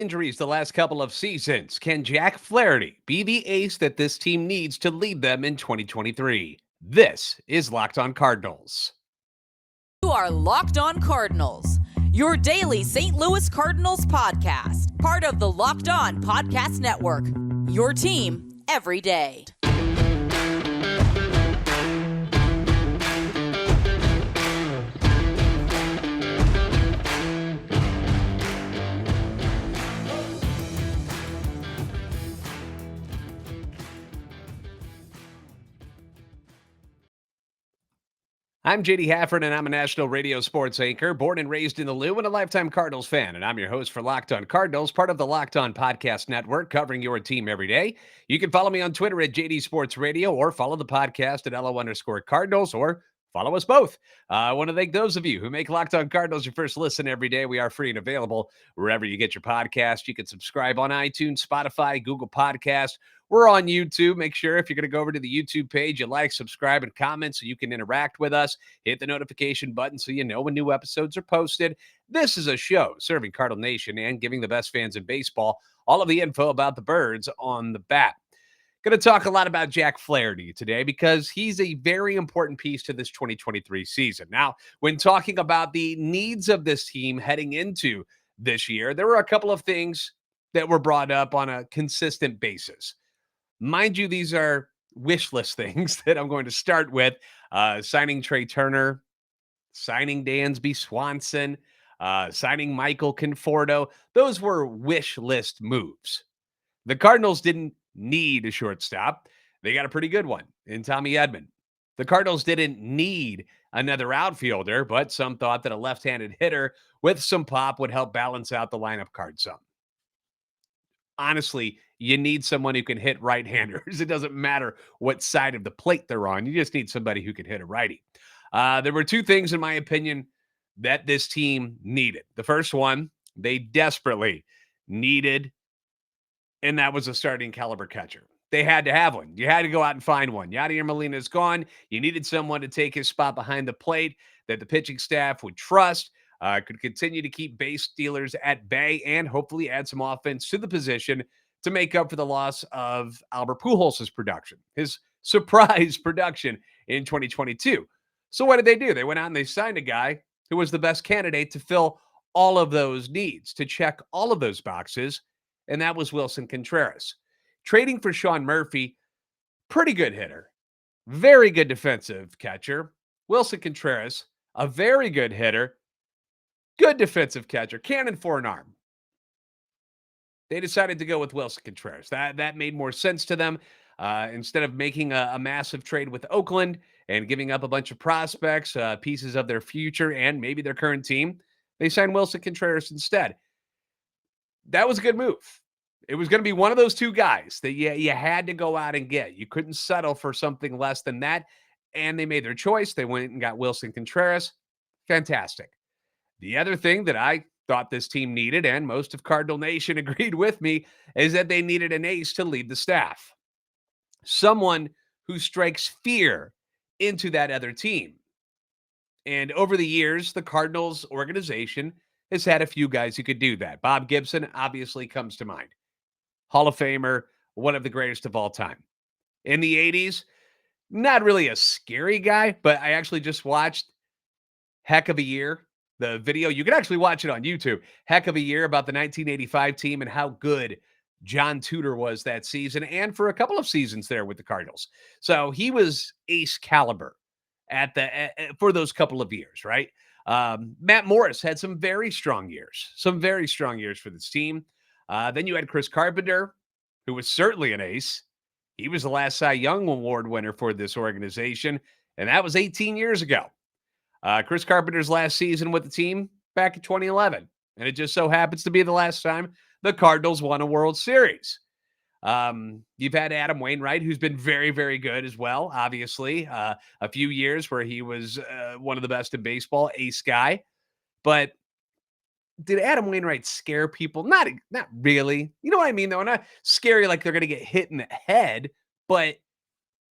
Injuries the last couple of seasons. Can Jack Flaherty be the ace that this team needs to lead them in 2023? This is Locked On Cardinals. You are Locked On Cardinals, your daily St. Louis Cardinals podcast, part of the Locked On Podcast Network. Your team every day. I'm JD Hafford, and I'm a national radio sports anchor, born and raised in the Lou, and a lifetime Cardinals fan. And I'm your host for Locked On Cardinals, part of the Locked On Podcast Network, covering your team every day. You can follow me on Twitter at JD Sports Radio, or follow the podcast at LO_Cardinals, or follow us both. I want to thank those of you who make Locked On Cardinals your first listen every day. We are free and available wherever you get your podcast. You can subscribe on iTunes, Spotify, Google Podcast. We're on YouTube. Make sure if you're going to go over to the YouTube page, you like, subscribe, and comment so you can interact with us. Hit the notification button so you know when new episodes are posted. This is a show serving Cardinal Nation and giving the best fans in baseball all of the info about the birds on the bat. Going to talk a lot about Jack Flaherty today because he's a very important piece to this 2023 season. Now, when talking about the needs of this team heading into this year, there were a couple of things that were brought up on a consistent basis. Mind you, these are wish list things that I'm going to start with. Signing Trey Turner, signing Dansby Swanson, signing Michael Conforto. Those were wish list moves. The Cardinals didn't need a shortstop. They got a pretty good one in Tommy Edman. The Cardinals didn't need another outfielder, but some thought that a left-handed hitter with some pop would help balance out the lineup card some. Honestly, you need someone who can hit right-handers. It doesn't matter what side of the plate they're on. You just need somebody who can hit a righty. There were two things, in my opinion, that this team needed. The first one, they desperately needed, and that was a starting caliber catcher. They had to have one. You had to go out and find one. Yadier Molina's gone. You needed someone to take his spot behind the plate that the pitching staff would trust, could continue to keep base stealers at bay, and hopefully add some offense to the position to make up for the loss of Albert Pujols' production, his surprise production in 2022. So what did they do? They went out and they signed a guy who was the best candidate to fill all of those needs, to check all of those boxes, and that was Wilson Contreras. Trading for Sean Murphy, pretty good hitter, very good defensive catcher. Wilson Contreras, a very good hitter, good defensive catcher, cannon for an arm. They decided to go with Wilson Contreras. That made more sense to them. Instead of making a massive trade with Oakland and giving up a bunch of prospects, pieces of their future, and maybe their current team, they signed Wilson Contreras instead. That was a good move. It was going to be one of those two guys that you had to go out and get. You couldn't settle for something less than that. And they made their choice. They went and got Wilson Contreras. Fantastic. The other thing that I thought this team needed, and most of Cardinal Nation agreed with me, is that they needed an ace to lead the staff. Someone who strikes fear into that other team. And over the years, the Cardinals organization has had a few guys who could do that. Bob Gibson obviously comes to mind. Hall of Famer, one of the greatest of all time. In the 80s, not really a scary guy, but I actually just watched Heck of a Year, the video. You can actually watch it on YouTube. Heck of a Year, about the 1985 team and how good John Tudor was that season and for a couple of seasons there with the Cardinals. So he was ace caliber for those couple of years, right? Matt Morris had some very strong years for this team. Then you had Chris Carpenter, who was certainly an ace. He was the last Cy Young Award winner for this organization, and that was 18 years ago. Chris Carpenter's last season with the team back in 2011, and it just so happens to be the last time the Cardinals won a World Series. You've had Adam Wainwright, who's been very, very good as well, obviously. A few years where he was one of the best in baseball, ace guy. But did Adam Wainwright scare people? Not really. You know what I mean, though? Not scary like they're going to get hit in the head, but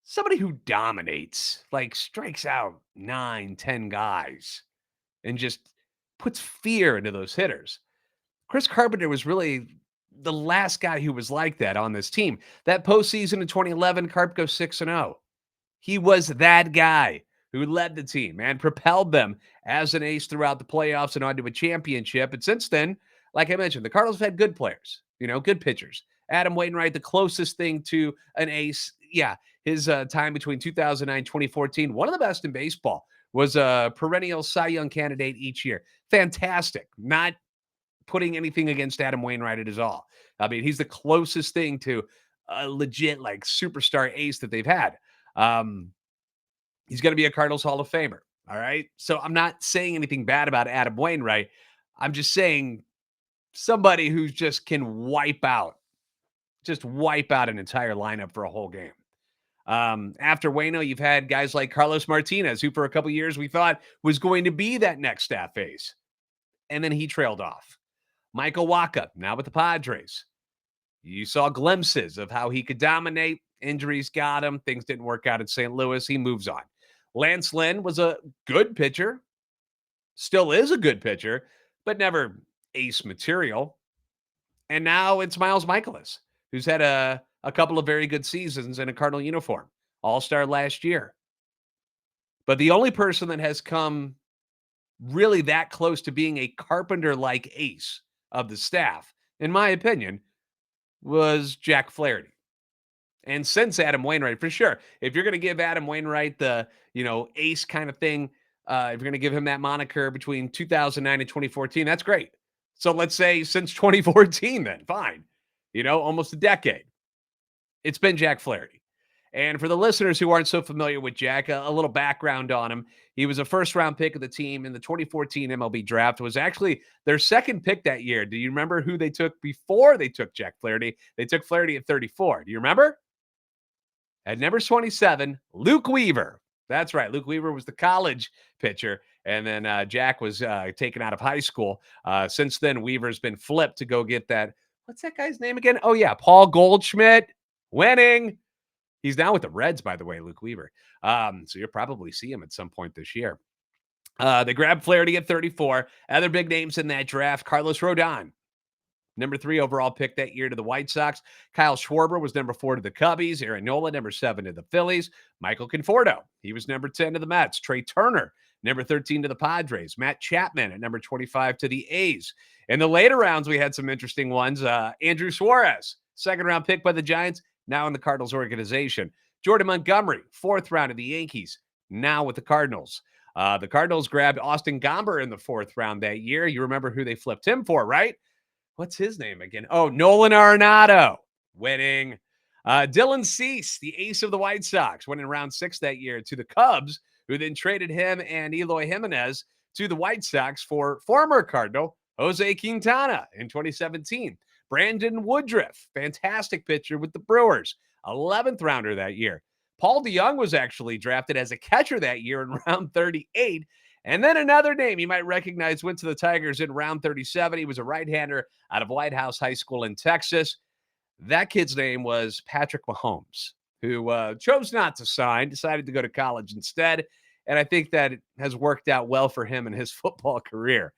somebody who dominates, like strikes out 9, 10 guys and just puts fear into those hitters. Chris Carpenter was really the last guy who was like that on this team. That postseason in 2011, Carp goes 6-0. He was that guy who led the team and propelled them as an ace throughout the playoffs and onto a championship. And since then, like I mentioned, the Cardinals have had good players, good pitchers. Adam Wainwright, the closest thing to an ace. Yeah, his time between 2009 and 2014, one of the best in baseball, was a perennial Cy Young candidate each year. Fantastic. Not putting anything against Adam Wainwright at all. I mean, he's the closest thing to a legit, like, superstar ace that they've had. Um, he's going to be a Cardinals Hall of Famer. All right. So I'm not saying anything bad about Adam Wainwright. I'm just saying somebody who just can wipe out an entire lineup for a whole game. After Waino, you've had guys like Carlos Martinez, who for a couple years we thought was going to be that next staff ace. And then he trailed off. Michael Wacha, now with the Padres. You saw glimpses of how he could dominate. Injuries got him. Things didn't work out in St. Louis. He moves on. Lance Lynn was a good pitcher, still is a good pitcher, but never ace material. And now it's Miles Michaelis, who's had a couple of very good seasons in a Cardinal uniform, all-star last year. But the only person that has come really that close to being a Carpenter-like ace of the staff, in my opinion, was Jack Flaherty. And since Adam Wainwright, for sure, if you're going to give Adam Wainwright the, ace kind of thing, if you're going to give him that moniker between 2009 and 2014, that's great. So let's say since 2014, then fine, almost a decade. It's been Jack Flaherty. And for the listeners who aren't so familiar with Jack, a little background on him. He was a first-round pick of the team in the 2014 MLB draft. It was actually their second pick that year. Do you remember who they took before they took Jack Flaherty? They took Flaherty at 34. Do you remember? At number 27, Luke Weaver. That's right. Luke Weaver was the college pitcher, and then Jack was taken out of high school. Since then, Weaver's been flipped to go get that. What's that guy's name again? Oh, yeah, Paul Goldschmidt. Winning. He's now with the Reds, by the way, Luke Weaver. So you'll probably see him at some point this year. They grabbed Flaherty at 34. Other big names in that draft, Carlos Rodon, number 3 overall pick that year to the White Sox. Kyle Schwarber was number 4 to the Cubbies. Aaron Nola, number 7 to the Phillies. Michael Conforto, he was number 10 to the Mets. Trey Turner, number 13 to the Padres. Matt Chapman at number 25 to the A's. In the later rounds, we had some interesting ones. Andrew Suarez, second-round pick by the Giants, now in the Cardinals organization. Jordan Montgomery, 4th round of the Yankees, now with the Cardinals. The Cardinals grabbed Austin Gomber in the 4th round that year. You remember who they flipped him for, right? What's his name again? Oh, Nolan Arenado, winning. Dylan Cease, the ace of the White Sox, went in round 6 that year to the Cubs, who then traded him and Eloy Jimenez to the White Sox for former Cardinal Jose Quintana in 2017. Brandon Woodruff, fantastic pitcher with the Brewers, 11th rounder that year. Paul DeYoung was actually drafted as a catcher that year in round 38. And then another name you might recognize went to the Tigers in round 37. He was a right-hander out of White House High School in Texas. That kid's name was Patrick Mahomes, who chose not to sign, decided to go to college instead. And I think that it has worked out well for him in his football career.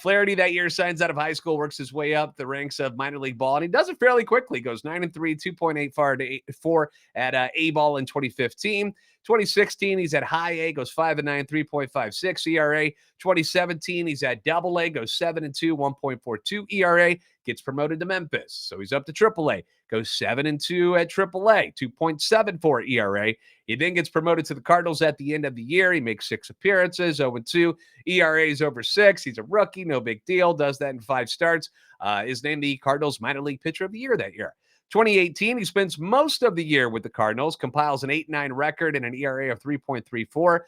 Flaherty that year signs out of high school, works his way up the ranks of minor league ball, and he does it fairly quickly. Goes 9-3, 2.84 at A-ball in 2015. 2016, he's at high A, goes 5-9, 3.56 ERA. 2017, he's at double A, goes 7-2, 1.42 ERA. Gets promoted to Memphis, so he's up to triple A. Goes 7-2 at triple A, 2.74 ERA. He then gets promoted to the Cardinals at the end of the year. He makes 6 appearances, 0-2. ERA is over 6. He's a rookie, no big deal. Does that in 5 starts. Is named the Cardinals minor league pitcher of the year that year. 2018, he spends most of the year with the Cardinals, compiles an 8-9 record and an ERA of 3.34.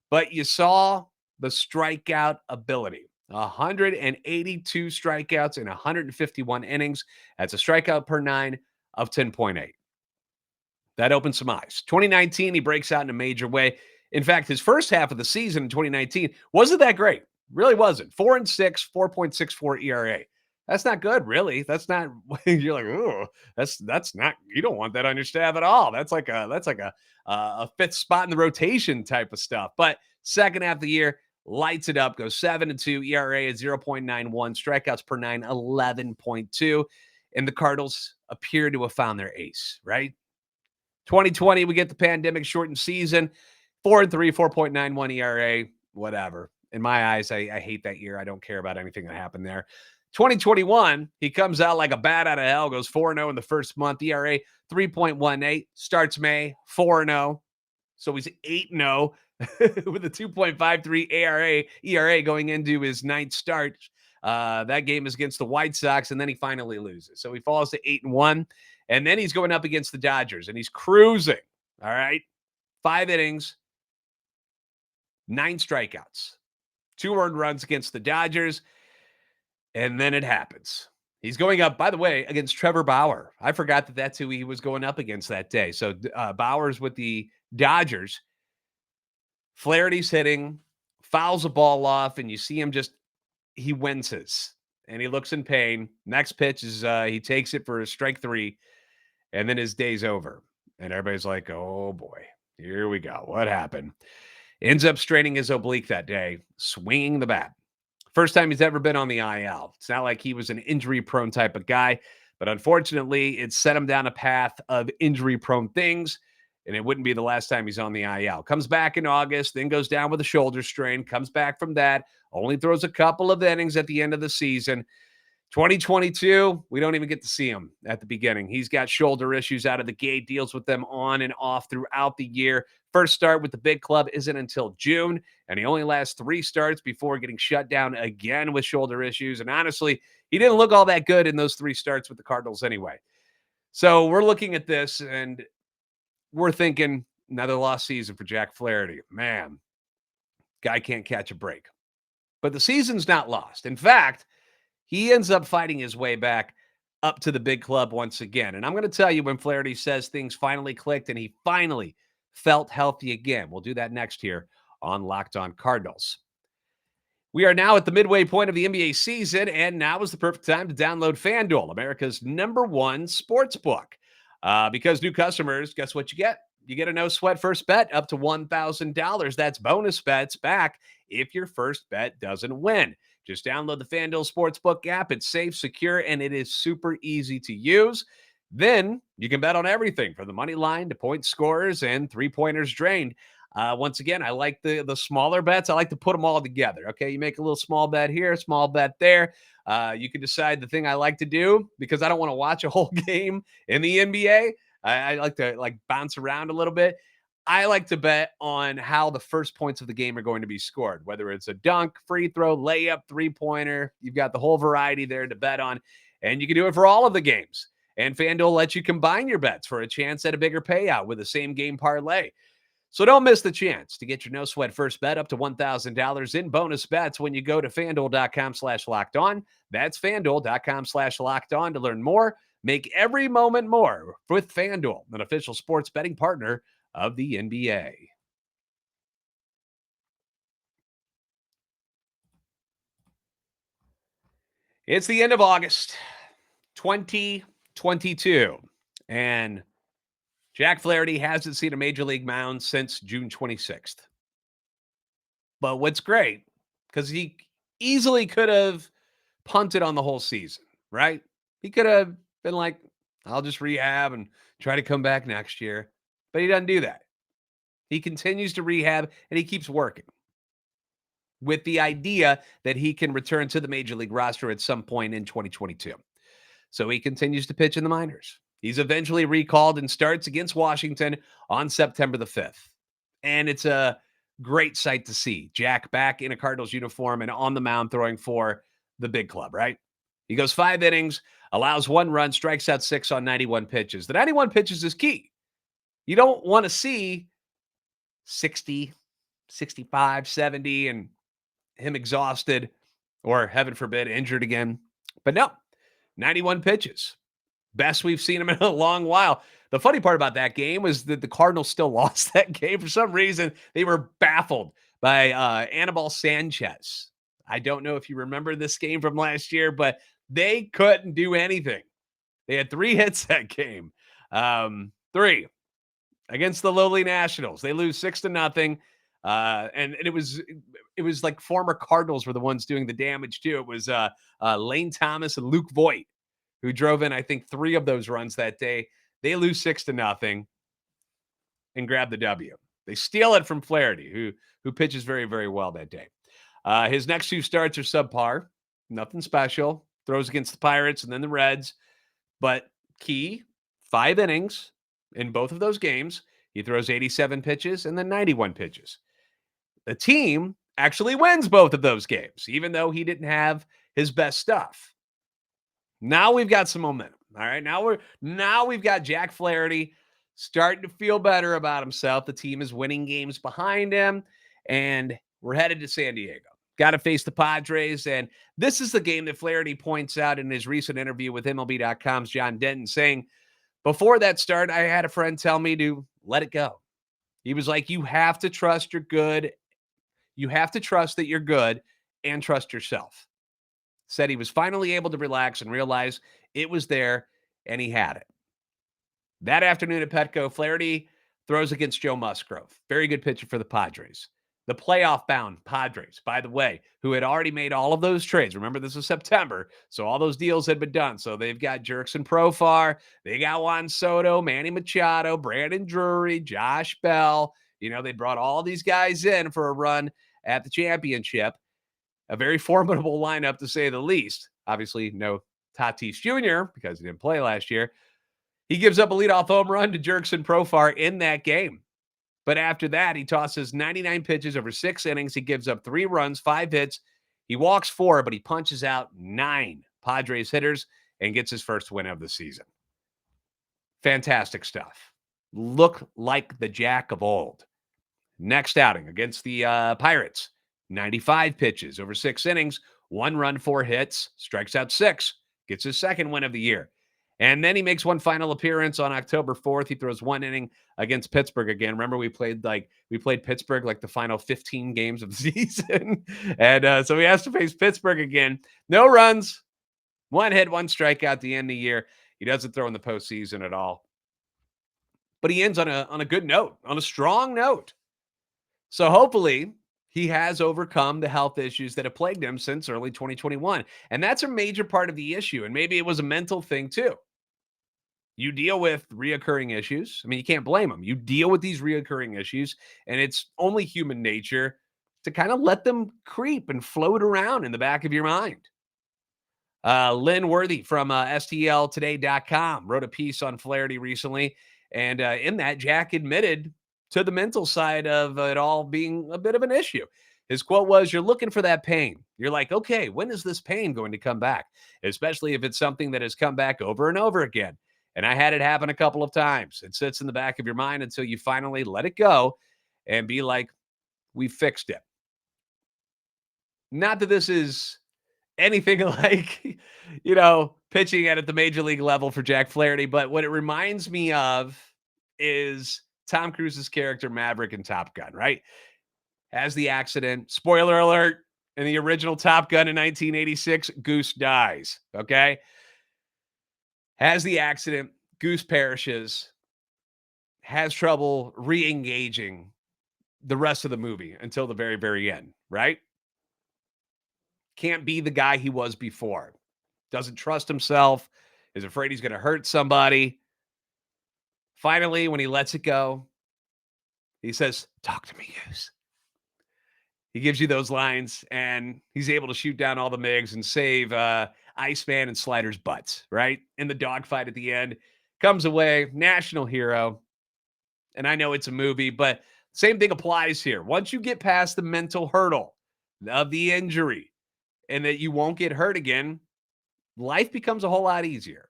But you saw the strikeout ability. 182 strikeouts in 151 innings. That's a strikeout per 9 of 10.8. That opened some eyes. 2019, he breaks out in a major way. In fact, his first half of the season in 2019 wasn't that great. Really wasn't. 4-6, 4.64 ERA. That's not good, really. That's not. You're like, oh, that's not. You don't want that on your staff at all. That's like a 5th spot in the rotation type of stuff. But second half of the year, lights it up, goes 7-2, ERA at 0.91, strikeouts per nine, 11.2. And the Cardinals appear to have found their ace, right? 2020, we get the pandemic shortened season, 4-3, 4.91 ERA, whatever. In my eyes, I hate that year. I don't care about anything that happened there. 2021, he comes out like a bat out of hell, goes 4-0 in the first month, ERA 3.18, starts May 4-0. So he's 8-0 with a 2.53 ERA going into his ninth start. That game is against the White Sox, and then he finally loses. So he falls to 8-1, and then he's going up against the Dodgers, and he's cruising. All right, 5 innings, 9 strikeouts, 2 earned runs against the Dodgers, and then it happens. He's going up, by the way, against Trevor Bauer. I forgot that that's who he was going up against that day. So Bauer's with the Dodgers. Flaherty's hitting, fouls a ball off, and you see him he winces, and he looks in pain. Next pitch is he takes it for a strike 3, and then his day's over. And everybody's like, oh, boy, here we go. What happened? Ends up straining his oblique that day, swinging the bat. First time he's ever been on the IL. It's not like he was an injury-prone type of guy, but unfortunately, it set him down a path of injury-prone things, and it wouldn't be the last time he's on the IL. Comes back in August, then goes down with a shoulder strain, comes back from that, only throws a couple of innings at the end of the season. 2022, we don't even get to see him at the beginning. He's got shoulder issues out of the gate, deals with them on and off throughout the year. First start with the big club isn't until June, and he only lasts 3 starts before getting shut down again with shoulder issues. And honestly, he didn't look all that good in those 3 starts with the Cardinals anyway. So we're looking at this, and we're thinking another lost season for Jack Flaherty. Man, guy can't catch a break. But the season's not lost. In fact, he ends up fighting his way back up to the big club once again. And I'm going to tell you when Flaherty says things finally clicked and he finally felt healthy again. We'll do that next here on Locked On Cardinals. We are now at the midway point of the NBA season, and now is the perfect time to download FanDuel, America's #1 sports book. Because new customers, guess what you get? You get a no-sweat first bet up to $1,000. That's bonus bets back if your first bet doesn't win. Just download the FanDuel Sportsbook app. It's safe, secure, and it is super easy to use. Then you can bet on everything from the money line to point scorers and three-pointers drained. Once again, I like the smaller bets. I like to put them all together. Okay, you make a little small bet here, small bet there. You can decide the thing I like to do because I don't want to watch a whole game in the NBA. I like to bounce around a little bit. I like to bet on how the first points of the game are going to be scored, whether it's a dunk, free throw, layup, three-pointer. You've got the whole variety there to bet on, and you can do it for all of the games. And FanDuel lets you combine your bets for a chance at a bigger payout with the same game parlay. So don't miss the chance to get your no-sweat first bet up to $1,000 in bonus bets when you go to FanDuel.com/lockedon. That's FanDuel.com/lockedon to learn more. Make every moment more with FanDuel, an official sports betting partner of the NBA. It's the end of August 2022, and Jack Flaherty hasn't seen a major league mound since June 26th. But what's great, because he easily could have punted on the whole season, right? He could have been like, I'll just rehab and try to come back next year. But he doesn't do that. He continues to rehab, and he keeps working with the idea that he can return to the major league roster at some point in 2022. So he continues to pitch in the minors. He's eventually recalled and starts against Washington on September the 5th. And it's a great sight to see Jack back in a Cardinals uniform and on the mound throwing for the big club, right? He goes 5 innings, allows 1 run, strikes out 6 on 91 pitches. The 91 pitches is key. You don't want to see 60, 65, 70, and him exhausted or, heaven forbid, injured again. But no, 91 pitches. Best we've seen him in a long while. The funny part about that game was that the Cardinals still lost that game. For some reason, they were baffled by Anibal Sanchez. I don't know if you remember this game from last year, but they couldn't do anything. They had 3 hits that game. 3 against the lowly Nationals. They lose 6-0. And it was like former Cardinals were the ones doing the damage too. It was Lane Thomas and Luke Voigt who drove in, I think, 3 of those runs that day. They lose 6-0 and grab the W. They steal it from Flaherty, who pitches very, very well that day. His next 2 starts are subpar, nothing special. Throws against the Pirates and then the Reds, but key 5 innings in both of those games. He throws 87 pitches and then 91 pitches. The team actually wins both of those games, even though he didn't have his best stuff. Now we've got some momentum. All right. Now we've got Jack Flaherty starting to feel better about himself. The team is winning games behind him, and we're headed to San Diego. Got to face the Padres. And this is the game that Flaherty points out in his recent interview with MLB.com's John Denton, saying, before that start, I had a friend tell me to let it go. He was like, you have to trust you're good. You have to trust that you're good and trust yourself. Said he was finally able to relax and realize it was there, and he had it. That afternoon at Petco, Flaherty throws against Joe Musgrove. Very good pitcher for the Padres. The playoff-bound Padres, by the way, who had already made all of those trades. Remember, this is September, so all those deals had been done. So they've got Jerkson Profar, they got Juan Soto, Manny Machado, Brandon Drury, Josh Bell. You know, they brought all these guys in for a run at the championship. A very formidable lineup, to say the least. Obviously, no Tatis Jr. because he didn't play last year. He gives up a leadoff home run to Jerkson Profar in that game. But after that, he tosses 99 pitches over 6 innings. He gives up 3 runs, 5 hits. He walks 4, but he punches out 9 Padres hitters and gets his first win of the season. Fantastic stuff. Look like the Jack of old. Next outing against the Pirates. 95 pitches over 6 innings, 1 run, 4 hits, strikes out 6, gets his second win of the year. And then he makes one final appearance on October 4th. He throws 1 inning against Pittsburgh again. Remember, we played Pittsburgh like the final 15 games of the season. And so he has to face Pittsburgh again. No runs, 1 hit, 1 strikeout at the end of the year. He doesn't throw in the postseason at all. But he ends on a good note, on a strong note. So hopefully he has overcome the health issues that have plagued him since early 2021. And that's a major part of the issue. And maybe it was a mental thing too. You deal with reoccurring issues. I mean, you can't blame them. You deal with these reoccurring issues, and it's only human nature to kind of let them creep and float around in the back of your mind. Lynn Worthy from STLtoday.com wrote a piece on Flaherty recently. And in that, Jack admitted to the mental side of it all being a bit of an issue. His quote was, "You're looking for that pain. You're like, okay, when is this pain going to come back? Especially if it's something that has come back over and over again." And I had it happen a couple of times. It sits in the back of your mind until you finally let it go and be like, we fixed it. Not that this is anything like, pitching at the major league level for Jack Flaherty, but what it reminds me of is Tom Cruise's character Maverick in Top Gun, right? Has the accident. Spoiler alert, in the original Top Gun in 1986, Goose dies, okay? Has the accident, Goose perishes, has trouble re-engaging the rest of the movie until the very, very end, right? Can't be the guy he was before. Doesn't trust himself, is afraid he's going to hurt somebody. Finally, when he lets it go, he says, "Talk to me, Goose." He gives you those lines, and he's able to shoot down all the MiGs and save Iceman and Slider's butts, right? In the dogfight at the end. Comes away, national hero. And I know it's a movie, but same thing applies here. Once you get past the mental hurdle of the injury and that you won't get hurt again, life becomes a whole lot easier.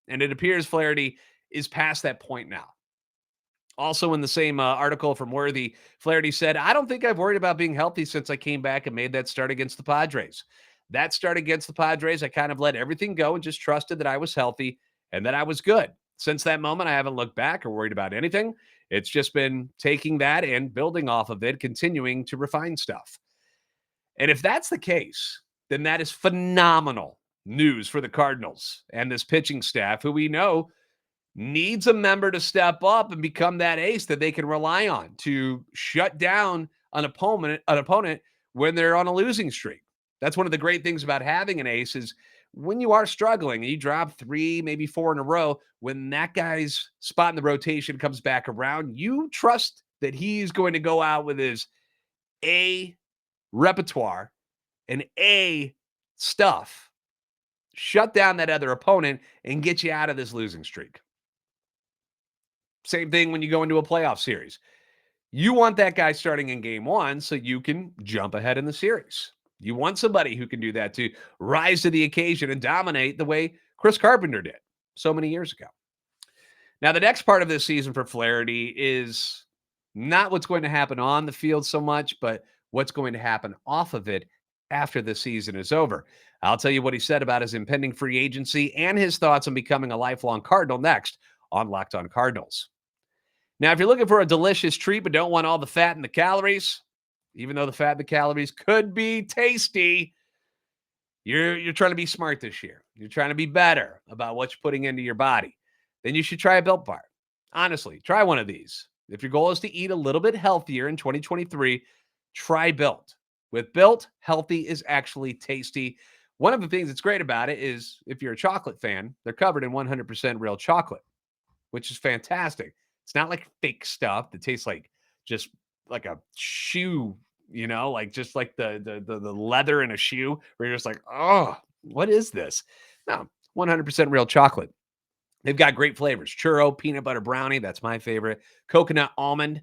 And it appears Flaherty is past that point now. Also in the same article from Worthy, Flaherty said, "I don't think I've worried about being healthy since I came back and made that start against the Padres. That start against the Padres, I kind of let everything go and just trusted that I was healthy and that I was good. Since that moment, I haven't looked back or worried about anything. It's just been taking that and building off of it, continuing to refine stuff." And if that's the case, then that is phenomenal news for the Cardinals and this pitching staff, who we know needs a member to step up and become that ace that they can rely on to shut down an opponent when they're on a losing streak. That's one of the great things about having an ace is when you are struggling and you drop 3, maybe 4 in a row, when that guy's spot in the rotation comes back around, you trust that he's going to go out with his A repertoire and A stuff, shut down that other opponent, and get you out of this losing streak. Same thing when you go into a playoff series. You want that guy starting in game 1 so you can jump ahead in the series. You want somebody who can do that to rise to the occasion and dominate the way Chris Carpenter did so many years ago. Now, the next part of this season for Flaherty is not what's going to happen on the field so much, but what's going to happen off of it after the season is over. I'll tell you what he said about his impending free agency and his thoughts on becoming a lifelong Cardinal next on Locked On Cardinals. Now, if you're looking for a delicious treat but don't want all the fat and the calories, even though the fat and the calories could be tasty, you're trying to be smart this year. You're trying to be better about what you're putting into your body. Then you should try a Built Bar. Honestly, try one of these. If your goal is to eat a little bit healthier in 2023, try Built. With Built, healthy is actually tasty. One of the things that's great about it is if you're a chocolate fan, they're covered in 100% real chocolate, which is fantastic. It's not like fake stuff that tastes like just like a shoe, like just like the leather in a shoe where you're just like, oh, what is this? No, 100% real chocolate. They've got great flavors. Churro, peanut butter brownie, that's my favorite. Coconut almond,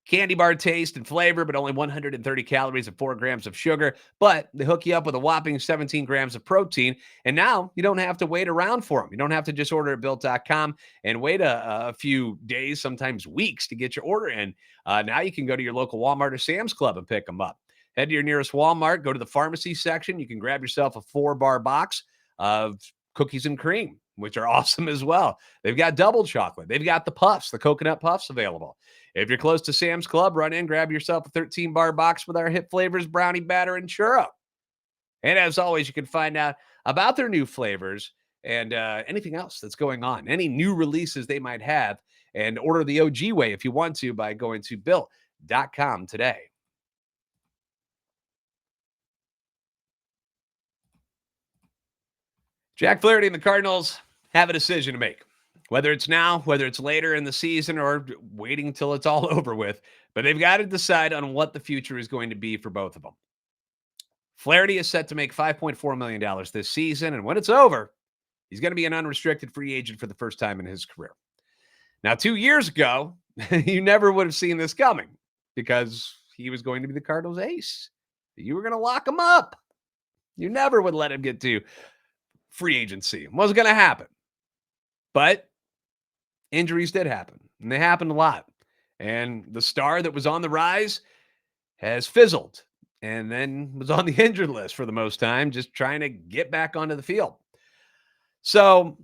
candy bar taste and flavor, but only 130 calories and 4 grams of sugar. But they hook you up with a whopping 17 grams of protein. And now you don't have to wait around for them. You don't have to just order at Built.com and wait a few days, sometimes weeks to get your order in. Now you can go to your local Walmart or Sam's Club and pick them up. Head to your nearest Walmart, go to the pharmacy section. You can grab yourself a 4-bar box of cookies and cream, which are awesome as well. They've got double chocolate. They've got the puffs, the coconut puffs available. If you're close to Sam's Club, run in, grab yourself a 13-bar box with our hit flavors, brownie batter, and churro. And as always, you can find out about their new flavors and anything else that's going on, any new releases they might have, and order the OG way if you want to by going to Built.com today. Jack Flaherty and the Cardinals have a decision to make. Whether it's now, whether it's later in the season, or waiting till it's all over with, but they've got to decide on what the future is going to be for both of them. Flaherty is set to make $5.4 million this season, and when it's over, he's going to be an unrestricted free agent for the first time in his career. Now, 2 years ago, you never would have seen this coming because he was going to be the Cardinals' ace. You were going to lock him up. You never would let him get to free agency. It wasn't going to happen. But injuries did happen, and they happened a lot. And the star that was on the rise has fizzled and then was on the injured list for the most time, just trying to get back onto the field. So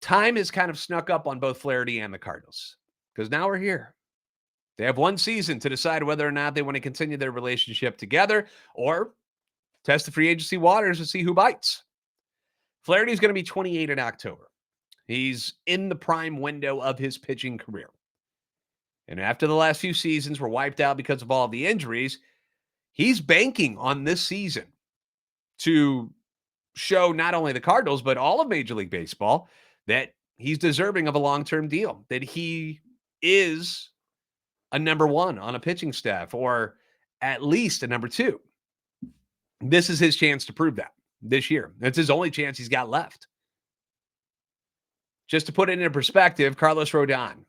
time has kind of snuck up on both Flaherty and the Cardinals because now we're here. They have one season to decide whether or not they want to continue their relationship together or test the free agency waters and see who bites. Flaherty is going to be 28 in October. He's in the prime window of his pitching career. And after the last few seasons were wiped out because of all the injuries, he's banking on this season to show not only the Cardinals, but all of Major League Baseball that he's deserving of a long-term deal, that he is a number 1 on a pitching staff or at least a number 2. This is his chance to prove that this year. It's his only chance he's got left. Just to put it into perspective, Carlos Rodon,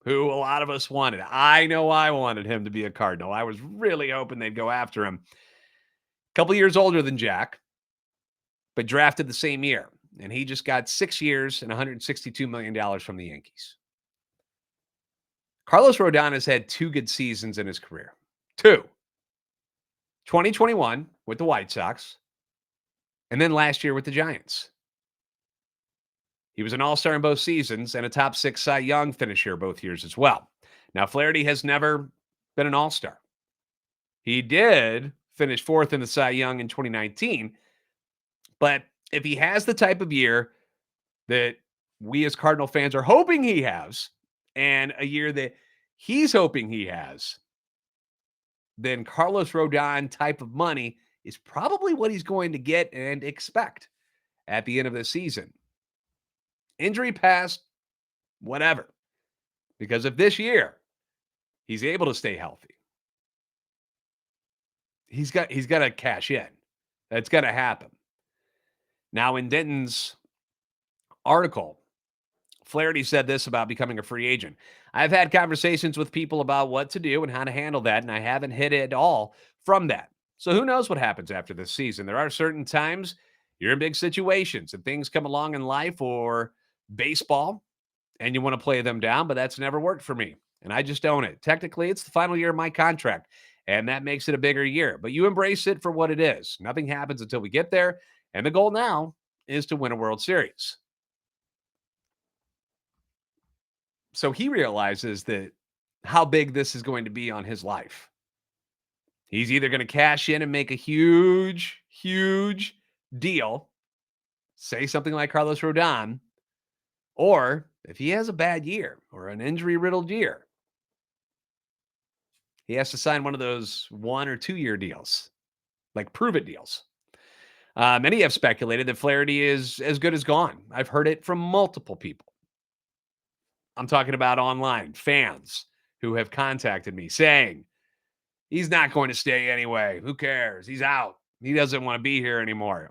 who a lot of us wanted. I know I wanted him to be a Cardinal. I was really hoping they'd go after him. A couple years older than Jack, but drafted the same year. And he just got 6 years and $162 million from the Yankees. Carlos Rodon has had 2 good seasons in his career. 2. 2021 with the White Sox, and then last year with the Giants. He was an all-star in both seasons and a top 6 Cy Young finisher both years as well. Now, Flaherty has never been an all-star. He did finish 4th in the Cy Young in 2019, but if he has the type of year that we as Cardinal fans are hoping he has, and a year that he's hoping he has, then Carlos Rodon type of money is probably what he's going to get and expect at the end of the season. Injury past, whatever. Because if this year he's able to stay healthy, he's got to cash in. That's got to happen. Now, in Denton's article, Flaherty said this about becoming a free agent. I've had conversations with people about what to do and how to handle that, and I haven't hit it at all from that. So who knows what happens after this season? There are certain times you're in big situations and things come along in life or baseball and you want to play them down, but that's never worked for me. And I just own it. Technically, it's the final year of my contract, and that makes it a bigger year. But you embrace it for what it is. Nothing happens until we get there, and the goal now is to win a World Series. So he realizes that how big this is going to be on his life. He's either going to cash in and make a huge, huge deal, say something like Carlos Rodon, or if he has a bad year or an injury-riddled year, he has to sign one of those 1 or 2 year deals, like prove-it deals. Many have speculated that Flaherty is as good as gone. I've heard it from multiple people. I'm talking about online fans who have contacted me saying, he's not going to stay anyway. Who cares? He's out. He doesn't want to be here anymore.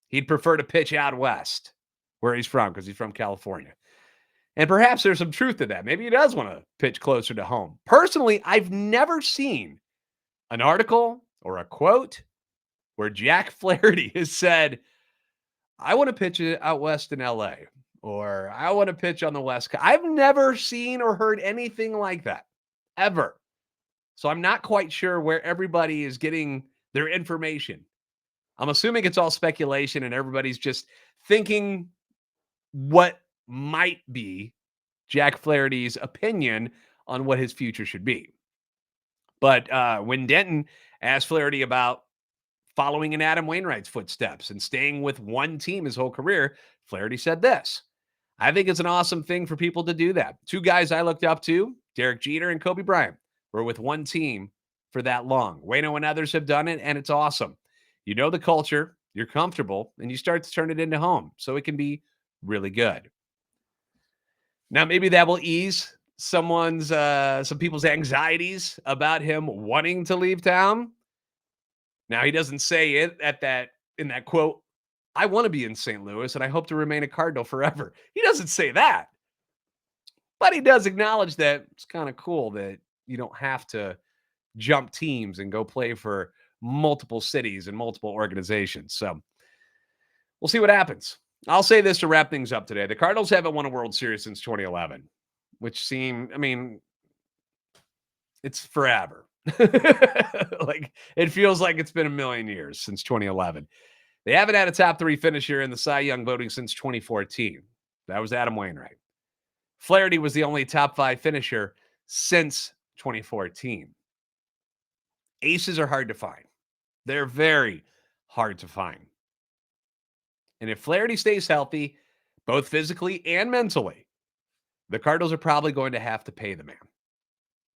He'd prefer to pitch out west, where he's from, because he's from California. And perhaps there's some truth to that. Maybe he does want to pitch closer to home. Personally, I've never seen an article or a quote where Jack Flaherty has said, I want to pitch it out west in LA, or I want to pitch on the West Coast. I've never seen or heard anything like that, ever. So I'm not quite sure where everybody is getting their information. I'm assuming it's all speculation and everybody's just thinking what might be Jack Flaherty's opinion on what his future should be. But when Denton asked Flaherty about following in Adam Wainwright's footsteps and staying with one team his whole career, Flaherty said this: I think it's an awesome thing for people to do that. 2 guys I looked up to, Derek Jeter and Kobe Bryant, were with one team for that long. Waino and others have done it, and it's awesome. You know the culture, you're comfortable, and you start to turn it into home, so it can be really good. Now, maybe that will ease some people's anxieties about him wanting to leave town. Now, he doesn't say it in that quote, I want to be in St. Louis and I hope to remain a Cardinal forever. He doesn't say that. But he does acknowledge that it's kind of cool that you don't have to jump teams and go play for multiple cities and multiple organizations. So we'll see what happens. I'll say this to wrap things up today. The Cardinals haven't won a World Series since 2011, which it's forever. Like, it feels like it's been a million years since 2011. They haven't had a top 3 finisher in the Cy Young voting since 2014. That was Adam Wainwright. Flaherty was the only top 5 finisher since 2014. Aces are hard to find. They're very hard to find. And if Flaherty stays healthy, both physically and mentally, the Cardinals are probably going to have to pay the man.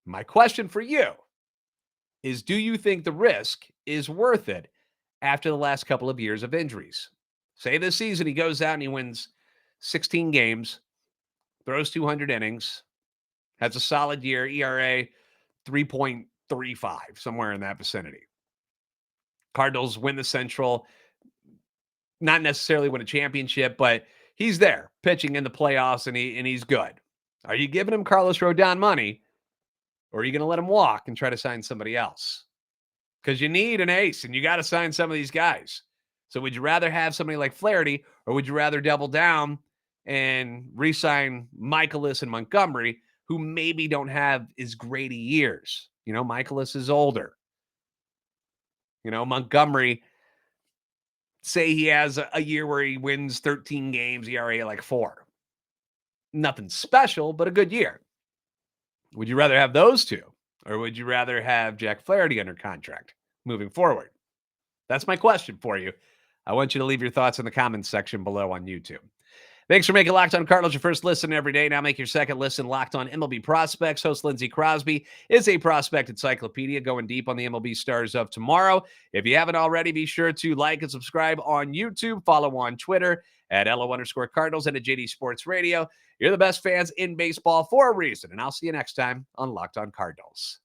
My question for you is, do you think the risk is worth it after the last couple of years of injuries? Say this season he goes out and he wins 16 games, throws 200 innings, has a solid year, ERA 3.35, somewhere in that vicinity. Cardinals win the Central, not necessarily win a championship, but he's there pitching in the playoffs and he's good. Are you giving him Carlos Rodon money, or are you going to let him walk and try to sign somebody else? Because you need an ace and you got to sign some of these guys. So would you rather have somebody like Flaherty, or would you rather double down and re-sign Michaelis and Montgomery, who maybe don't have as great years? You know, Michaelis is older. You know, Montgomery, say he has a year where he wins 13 games, ERA like 4. Nothing special, but a good year. Would you rather have those two, or would you rather have Jack Flaherty under contract moving forward? That's my question for you. I want you to leave your thoughts in the comments section below on YouTube. Thanks for making Locked On Cardinals your first listen every day. Now make your second listen Locked On MLB Prospects. Host Lindsey Crosby is a prospect encyclopedia going deep on the MLB stars of tomorrow. If you haven't already, be sure to like and subscribe on YouTube. Follow on Twitter at LO_Cardinals and at JD Sports Radio. You're the best fans in baseball for a reason. And I'll see you next time on Locked On Cardinals.